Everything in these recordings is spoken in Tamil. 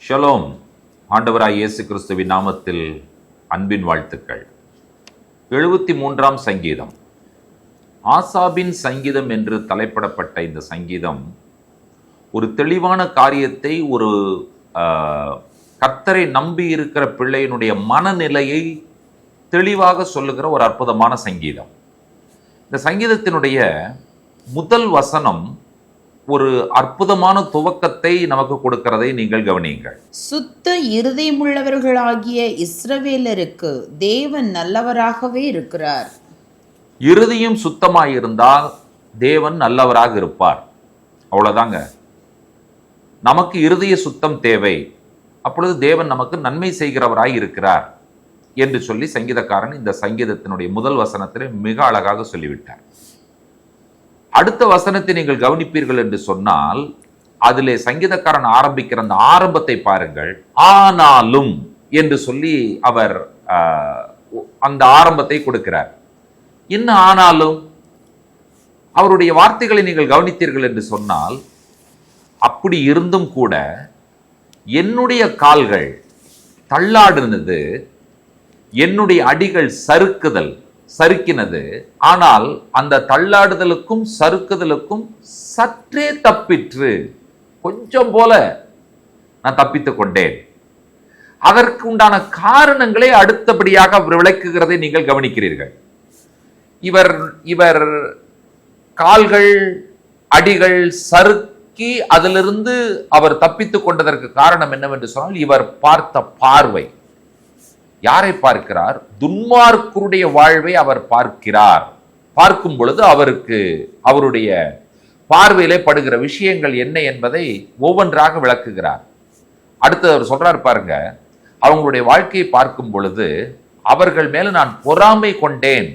ஷலோம். ஆண்டவராய் இயேசு கிறிஸ்துவின் நாமத்தில் அன்பின் வாழ்த்துக்கள். 73ஆம் சங்கீதம், ஆசாபின் சங்கீதம் என்று தலைப்பிடப்பட்ட இந்த சங்கீதம் ஒரு தெளிவான காரியத்தை, ஒரு கர்த்தரை நம்பி இருக்கிற பிள்ளையினுடைய மனநிலையை தெளிவாக சொல்லுகிற ஒரு அற்புதமான சங்கீதம். இந்த சங்கீதத்தினுடைய முதல் வசனம் ஒரு அற்புதமான துவக்கத்தை நமக்கு கொடுக்கிறதை நீங்கள் கவனியுங்கள். சுத்த இருதயமுள்ளவர்களாகிய இஸ்ரவேலருக்கு தேவன் நல்லவராகவே இருக்கிறார். இருதயம் சுத்தமாயிருந்தால் தேவன் நல்லவராக இருப்பார். அவ்வளவுதாங்க. நமக்கு இருதய சுத்தம் தேவை. அப்பொழுது தேவன் நமக்கு நன்மை செய்கிறவராய் இருக்கிறார் என்று சொல்லி சங்கீதக்காரன் இந்த சங்கீதத்தினுடைய முதல் வசனத்தில் மிக அழகாக சொல்லிவிட்டார். அடுத்த வசனத்தை நீங்கள் கவனிப்பீர்கள் என்று சொன்னால், அதிலே சங்கீதக்காரன் ஆரம்பிக்கிற அந்த ஆரம்பத்தை பாருங்கள். ஆனாலும் என்று சொல்லி அவர் அந்த ஆரம்பத்தை கொடுக்கிறார். என்ன ஆனாலும்? அவருடைய வார்த்தைகளை நீங்கள் கவனித்தீர்கள் என்று சொன்னால், அப்படி இருந்தும் கூட என்னுடைய கால்கள் தள்ளாடினது, என்னுடைய அடிகள் சறுக்கினது. ஆனால் அந்த தள்ளாடுதலுக்கும் சறுக்குதலுக்கும் சற்றே தப்பிற்று. கொஞ்சம் போல நான் தப்பித்துக் கொண்டேன். அதற்கு உண்டான காரணங்களை அடுத்தபடியாக விளக்குகிறதை நீங்கள் கவனிக்கிறீர்கள். இவர் கால்கள் அடிகள் சறுக்கி அதிலிருந்து அவர் தப்பித்துக் கொண்டதற்கு காரணம் என்னவென்று சொன்னால், இவர் பார்த்த பார்வை. யாரை பார்க்கிறார்? துன்மார்க்கருடைய வாழ்வை அவர் பார்க்கிறார். பார்க்கும் பொழுது அவருடைய பார்வையிலே படுகிற விஷயங்கள் என்ன என்பதை ஒவ்வொன்றாக விளக்குகிறார். அடுத்து அவர் சொல்றார் பாருங்க, அவங்களுடைய வாழ்க்கையை பார்க்கும் பொழுது அவர்கள் மேல நான் பொறாமை கொண்டேன்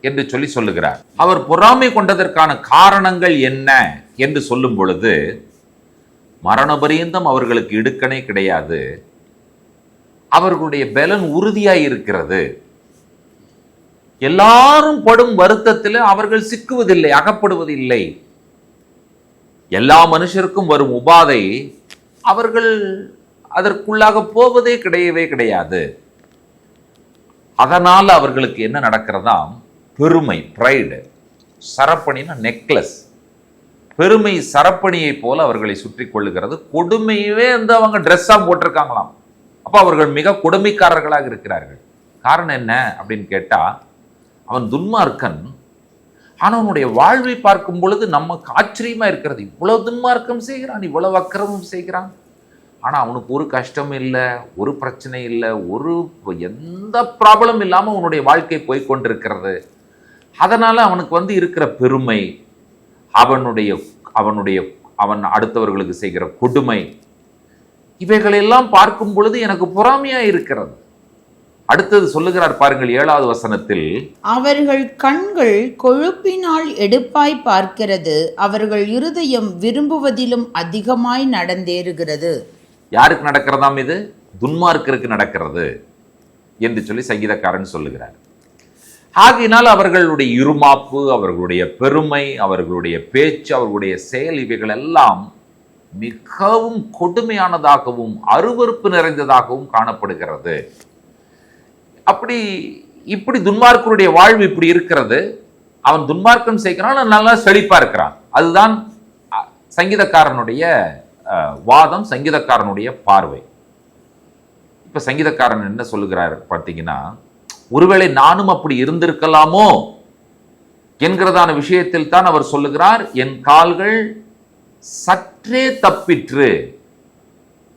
என்று சொல்லுகிறார். அவர் பொறாமை கொண்டதற்கான காரணங்கள் என்ன என்று சொல்லும் பொழுது, மரண பரியந்தம் அவர்களுக்கு இடுக்கணே கிடையாது, அவர்களுடைய பலன் உறுதியாய் இருக்கிறது, எல்லாரும் படும் வருத்தத்தில் அவர்கள் சிக்குவதில்லை, அகப்படுவதில்லை, எல்லா மனுஷருக்கும் வரும் உபாதை அவர்கள் அதற்குள்ளாக போவதே கிடையாது. அதனால அவர்களுக்கு என்ன நடக்கிறதாம்? பெருமை, பிரைடு, சரப்பணினா நெக்லஸ், பெருமை சரப்பணியை போல அவர்களை சுற்றி கொள்ளுகிறது. கொடுமையவே அவங்க ட்ரெஸ்ஸா போட்டிருக்காங்களாம். அப்ப அவர்கள் மிக கொடுமைக்காரர்களாக இருக்கிறார்கள். காரணம் என்ன அப்படின்னு கேட்டா, அவன் துன்மார்க்கன். ஆனா அவனுடைய வாழ்வை பார்க்கும் பொழுது நமக்கு ஆச்சரியமா இருக்கிறது. இவ்வளவு துன்மார்க்கம் செய்கிறான், இவ்வளவு அக்கிரமம் செய்கிறான், ஆனா அவனுக்கு ஒரு கஷ்டம் இல்லை, ஒரு பிரச்சனை இல்லை, எந்த ப்ராப்ளம் இல்லாம அவனுடைய வாழ்க்கை போய்கொண்டிருக்கிறது. அதனால அவனுக்கு இருக்கிற பெருமை, அவன் அடுத்தவர்களுக்கு செய்கிற கொடுமை, இவைகளெல்லாம் பார்க்கும் பொழுது எனக்கு பொறாமையா இருக்கிறது. அடுத்தது சொல்லுகிறார் பாருங்கள், 7வது வசனத்தில், அவர்கள் கண்கள் கொழுப்பினால் எடுப்பாய் பார்க்கிறது, அவர்கள் இருதயம் விரும்புவதிலும் அதிகமாய் நடந்தேறுகிறது. யாருக்கு நடக்கிறதாம்? இது துன்மார்க்கருக்கு நடக்கிறது என்று சொல்லி சங்கீதக்காரன் சொல்லுகிறார். ஆகையினால் அவர்களுடைய இருமாப்பு, அவர்களுடைய பெருமை, அவர்களுடைய பேச்சு, அவர்களுடைய செயல், இவைகள் எல்லாம் மிகவும் கொடுமையானதாகவும் அருவருப்பு நிறைந்ததாகவும் காணப்படுகிறது. இப்படி துன்மார்க்கருடைய வாழ்வு இப்படி இருக்கிறது. அவன் துன்மார்க்கம் செய்கிறான், நல்லா செழிப்பா இருக்கிறான். அதுதான் சங்கீதக்காரனுடைய வாதம், சங்கீதக்காரனுடைய பார்வை. இப்ப சங்கீதக்காரன் என்ன சொல்லுகிறார் பார்த்தீங்கன்னா, ஒருவேளை நானும் அப்படி இருந்திருக்கலாமோ என்கிறதான விஷயத்தில் தான் அவர் சொல்லுகிறார், என் கால்கள் சற்றே தப்பிற்று,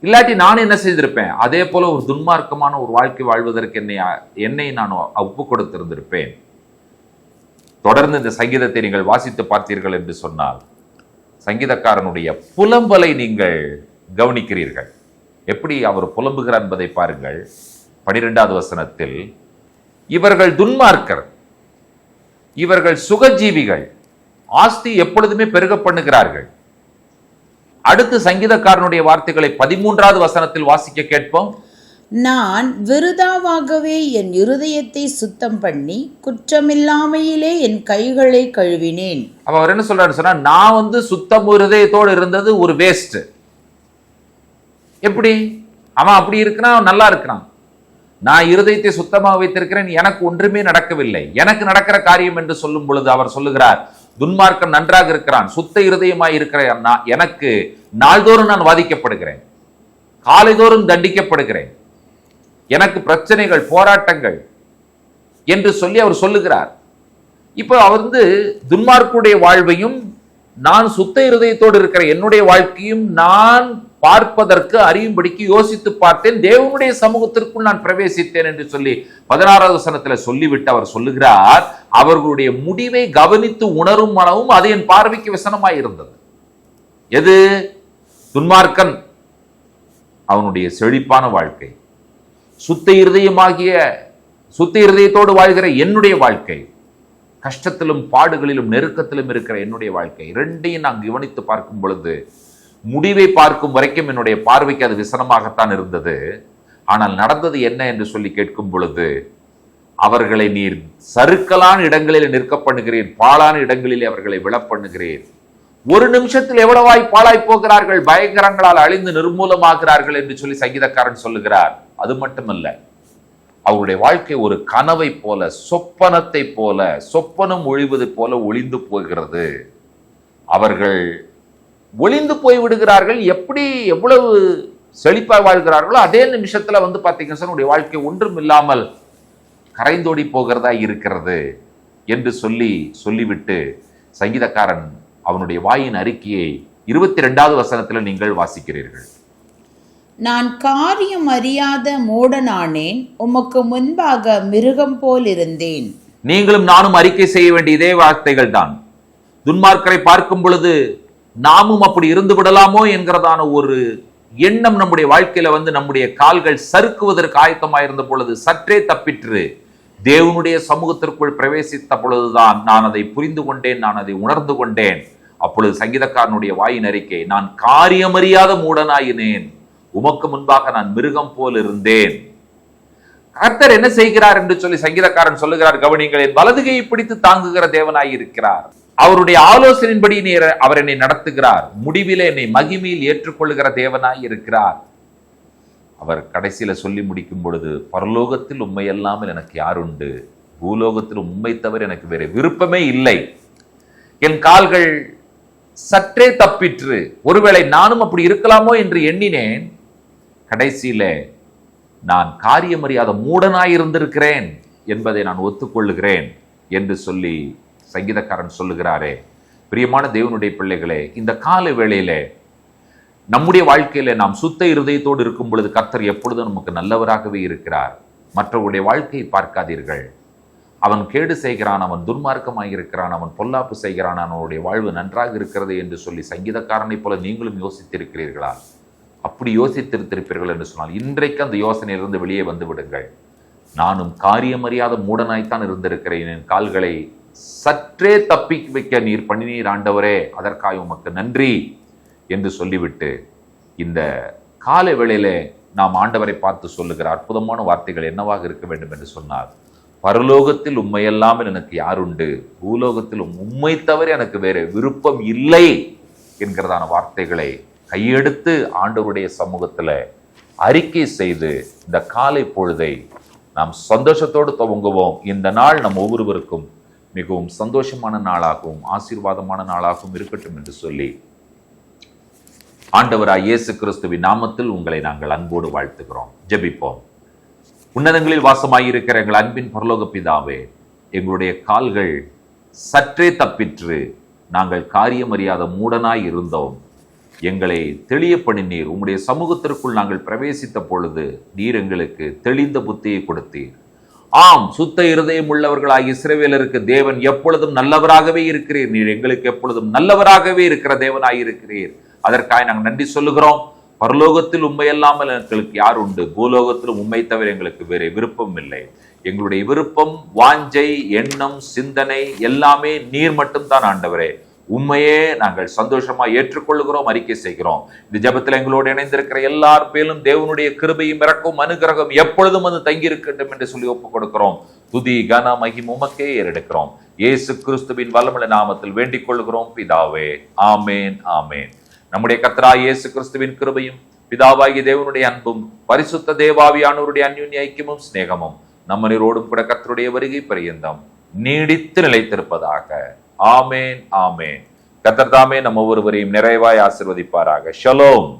இல்லாட்டி நான் என்ன செய்திருப்பேன், அதே போல ஒரு துன்மார்க்கமான ஒரு வாழ்க்கை வாழ்வதற்கு என்னை நான் ஒப்பு கொடுத்திருந்திருப்பேன். தொடர்ந்து இந்த சங்கீதத்தை நீங்கள் வாசித்து பார்த்தீர்கள் என்று சொன்னால், சங்கீதக்காரனுடைய புலம்பலை நீங்கள் கவனிக்கிறீர்கள். எப்படி அவர் புலம்புகிறார் என்பதை பாருங்கள். 12வது வசனத்தில், இவர்கள் துன்மார்க்கர், இவர்கள் சுகஜீவிகள், ஆஸ்தி எப்பொழுதுமே பெருக பண்ணுகிறார்கள். அடுத்து சங்கீதக்காரனுடைய வார்த்தைகளை 13வது வசனத்தில் வாசிக்க கேட்போம். நான் விருதாவாகவே என் இருதயத்தை சுத்தம் பண்ணி குற்றமில்லாமையிலே என் கைகளை கழுவினேன். அப்ப அவர் என்ன சொல்றாரு சொன்னா, நான் சுத்தம் இருதயத்தோடு இருந்தது ஒரு வேஸ்ட். எப்படி? அவன் அப்படி இருக்கிறான், அவன் நல்லா இருக்கிறான். நான் இருதயத்தை சுத்தமாக வைத்திருக்கிறேன், எனக்கு ஒன்றுமே நடக்கவில்லை. எனக்கு நடக்கிற காரியம் என்று சொல்லும் பொழுது அவர் சொல்லுகிறார், துன்மார்க்கன் நன்றாக இருக்கிறான், சுத்த இருதயமாய் இருக்கிறேன், எனக்கு நாள்தோறும் நான் வாதிக்கப்படுகிறேன், காலைதோறும் தண்டிக்கப்படுகிறேன், எனக்கு பிரச்சனைகள், போராட்டங்கள் என்று சொல்லி அவர் சொல்லுகிறார். இப்போ அவர் துன்மார்க்குடைய வாழ்வையும் நான் சுத்த இருதயத்தோடு இருக்கிற என்னுடைய வாழ்க்கையும் நான் பார்ப்பதற்கு அறியும்படிக்கு யோசித்து பார்த்தேன், தேவனுடைய சமூகத்திற்குள் நான் பிரவேசித்தேன் என்று சொல்லி 16வது வசனத்துல சொல்லிவிட்டு அவர் சொல்லுகிறார், அவர்களுடைய முடிவை கவனித்து உணரும் மனமும் அது என் பார்வைக்கு விசனமாய் இருந்தது. எது? துன்மார்க்கன் அவனுடைய செழிப்பான வாழ்க்கை, சுத்த இருதயத்தோடு வாழ்கிற என்னுடைய வாழ்க்கை, கஷ்டத்திலும் பாடுகளிலும் நெருக்கத்திலும் இருக்கிற என்னுடைய வாழ்க்கை, இரண்டையும் நான் கவனித்து பார்க்கும் பொழுது முடிவை பார்க்கும் வரைக்கும் என்னுடைய பார்வைக்கு அது விசனமாகத்தான் இருந்தது. ஆனால் நடந்தது என்ன என்று சொல்லி கேட்கும் பொழுது, அவர்களை நீர் சறுக்கலான இடங்களில் நிற்க பண்ணுகிறீர், பாழான இடங்களில் அவர்களை விழப்பண்ணுகிறீர். ஒரு நிமிஷத்தில் எவ்வளவாய் பாழாய் போகிறார்கள், பயங்கரங்களால் அழிந்து நிர்மூலமாகிறார்கள் என்று சொல்லி சங்கீதக்காரன் சொல்லுகிறார். அது மட்டுமல்ல, அவருடைய வாழ்க்கை ஒரு கனவை போல, சொப்பனத்தை போல, சொப்பனம் ஒழிவது போல ஒளிந்து போகிறது. அவர்கள் ஒளிந்து போய் விடுகிறார்கள். எப்படி எவ்வளவு செழிப்பாய் வாழ்கிறார்களோ அதே நிமிஷத்துல பாத்தீங்கன்னா வாழ்க்கை ஒன்றும் இல்லாமல் கரைந்தோடி போகிறதா இருக்கிறது என்று சொல்லிவிட்டு சங்கீதக்காரன் அவனுடைய வாயின் அறிக்கையை 22வது வசனத்துல நீங்கள் வாசிக்கிறீர்கள். நான் காரியம் அறியாத மூடனானேன், உமக்கு முன்பாக மிருகம் போல் இருந்தேன். நீங்களும் நானும் அறிக்கை செய்ய வேண்டிய இதே வார்த்தைகள் தான். துன்மார்க்கரை பார்க்கும் பொழுது நாமும் அப்படி இருந்து விடலாமோ என்கிறதான ஒரு எண்ணம் நம்முடைய வாழ்க்கையில நம்முடைய கால்கள் சறுக்குவதற்கு ஆயத்தமாயிருந்த பொழுது சற்றே தப்பிற்று தேவனுடைய சமூகத்திற்குள் பிரவேசித்த பொழுதுதான் நான் அதை புரிந்து கொண்டேன், நான் அதை உணர்ந்து கொண்டேன். அப்பொழுது சங்கீதக்காரனுடைய வாயின் அறிக்கை, நான் காரியமறியாத மூடனாயினேன், உமக்கு முன்பாக நான் மிருகம் போல் இருந்தேன். கர்த்தர் என்ன செய்கிறார் என்று சொல்லி சங்கீதக்காரன் சொல்லுகிறார், கவனிங்கள், என் வலதுகையை பிடித்து தாங்குகிற தேவனாய் இருக்கிறார். அவருடைய ஆலோசனையின்படி அவர் என்னை நடத்துகிறார், முடிவிலே என்னை மகிமையில் ஏற்றுக்கொள்ளுகிற தேவனாய் இருக்கிறார். அவர் கடைசியில சொல்லி முடிக்கும் பொழுது, பரலோகத்தில் உண்மை அல்லாமல் எனக்கு யாருண்டு, பூலோகத்தில் உண்மை தவிர எனக்கு வேற விருப்பமே இல்லை. என் கால்கள் சற்றே தப்பிற்று, ஒருவேளை நானும் அப்படி இருக்கலாமோ என்று எண்ணினேன். கடைசியில நான் காரியமறியாத மூடனாய் இருந்திருக்கிறேன் என்பதை நான் ஒத்துக்கொள்ளுகிறேன் என்று சொல்லி சங்கீதக்காரன் சொல்லுகிறாரே. பிரியமான தேவனுடைய பிள்ளைகளே, இந்த கால வேளையிலே நம்முடைய வாழ்க்கையில நாம் சுத்த இருதயத்தோடு இருக்கும் பொழுது கர்த்தர் எப்பொழுதும் நமக்கு நல்லவராகவே இருக்கிறார். மற்றவருடைய வாழ்க்கையை பார்க்காதீர்கள். அவன் கேடு செய்கிறான், அவன் துன்மார்க்கமாக இருக்கிறான், அவன் பொல்லாப்பு செய்கிறான், அவனுடைய வாழ்வு நன்றாக இருக்கிறது என்று சொல்லி சங்கீதக்காரனை போல நீங்களும் யோசித்திருக்கிறீர்களா? அப்படி யோசித்திருப்பீர்கள் என்று சொன்னால் இன்றைக்கு அந்த யோசனையிலிருந்து வெளியே வந்து விடுங்கள். நானும் காரியமறியாத மூடனாய்த்தான் இருந்திருக்கிறேன், என் கால்களை சற்றே தப்பி வைக்க நீர் பண்ணினீர் ஆண்டவரே, அதற்காக உமக்கு நன்றி என்று சொல்லிவிட்டு இந்த கால வேளையில நாம் ஆண்டவரை பார்த்து சொல்லுகிற அற்புதமான வார்த்தைகள் என்னவாக இருக்க வேண்டும் என்று சொன்னார், பரலோகத்தில் உண்மையல்லாமல் எனக்கு யாருண்டு, பூலோகத்தில் உண்மை தவிர எனக்கு வேற விருப்பம் இல்லை என்கிறதான வார்த்தைகளை கையெடுத்து ஆண்டவருடைய சமூகத்துல அறிக்கை செய்து இந்த காலை பொழுதை நாம் சந்தோஷத்தோடு துவங்குவோம். இந்த நாள் நம் ஒவ்வொருவருக்கும் மிகவும் சந்தோஷமான நாளாகவும் ஆசீர்வாதமான நாளாகவும் இருக்கட்டும் என்று சொல்லி ஆண்டவராய் இயேசு கிறிஸ்துவின் நாமத்தில் உங்களை நாங்கள் அன்போடு வாழ்த்துகிறோம். ஜெபிப்போம். உன்னதங்களில் வாசமாயிருக்கிற எங்கள் அன்பின் பரலோக பிதாவே, எங்களுடைய கால்கள் சற்றே தப்பிற்று, நாங்கள் காரியமறியாத மூடனாய் இருந்தோம், எங்களை தெளிய பண்ணினீர். உம்முடைய சமூகத்திற்குள் நாங்கள் பிரவேசித்த பொழுது நீர் எங்களுக்கு தெளிந்த புத்தியை கொடுத்தீர். ஆம், சுத்த இருதயம் உள்ளவர்களாய் இஸ்ரவேலருக்கு தேவன் எப்பொழுதும் நல்லவராகவே இருக்கிறீர். நீர் எங்களுக்கு எப்பொழுதும் நல்லவராகவே இருக்கிற தேவனாய் இருக்கிறீர். அதற்காக நாங்கள் நன்றி சொல்லுகிறோம். பரலோகத்தில் உண்மை அல்லாமல் எங்களுக்கு யார் உண்டு, பூலோகத்திலும் உண்மை தவிர எங்களுக்கு வேற விருப்பம் இல்லை. எங்களுடைய விருப்பம், வாஞ்சை, எண்ணம், சிந்தனை எல்லாமே நீர் மட்டும்தான் ஆண்டவரே. உண்மையே நாங்கள் சந்தோஷமா ஏற்றுக்கொள்ளுகிறோம், அறிக்கை செய்கிறோம். இந்த ஜெபத்தில் எங்களோடு இணைந்திருக்கிற எல்லார் பேரும் தேவனுடைய கிருபையும் இறக்கும் அனுகிரகம் எப்பொழுதும் அது தங்கி இருக்கட்டும் என்று சொல்லி ஒப்புக் கொடுக்கிறோம். துதி கன மகிமை உமக்கே ஏறெடுக்கிறோம். இயேசு கிறிஸ்துவின் வல்லமையுள்ள நாமத்தில் வேண்டிக் கொள்கிறோம் பிதாவே. ஆமேன், ஆமேன். நம்முடைய கர்த்தராகிய இயேசு கிறிஸ்துவின் கிருபையும் பிதாவாகிய தேவனுடைய அன்பும் பரிசுத்த தேவாவியானவருடைய அந்யுன்ய ஐக்கியமும் சிநேகமும் நம்மனோடும் கூட கர்த்தருடைய வருகை பரியந்தம் நீடித்து நிலைத்திருப்பதாக. ஆமேன் ஆமேன். கர்த்தர் தாமே நம்ம ஒவ்வொருவரையும் நிறைவாய் ஆசீர்வதிப்பாராக. ஷலோம்.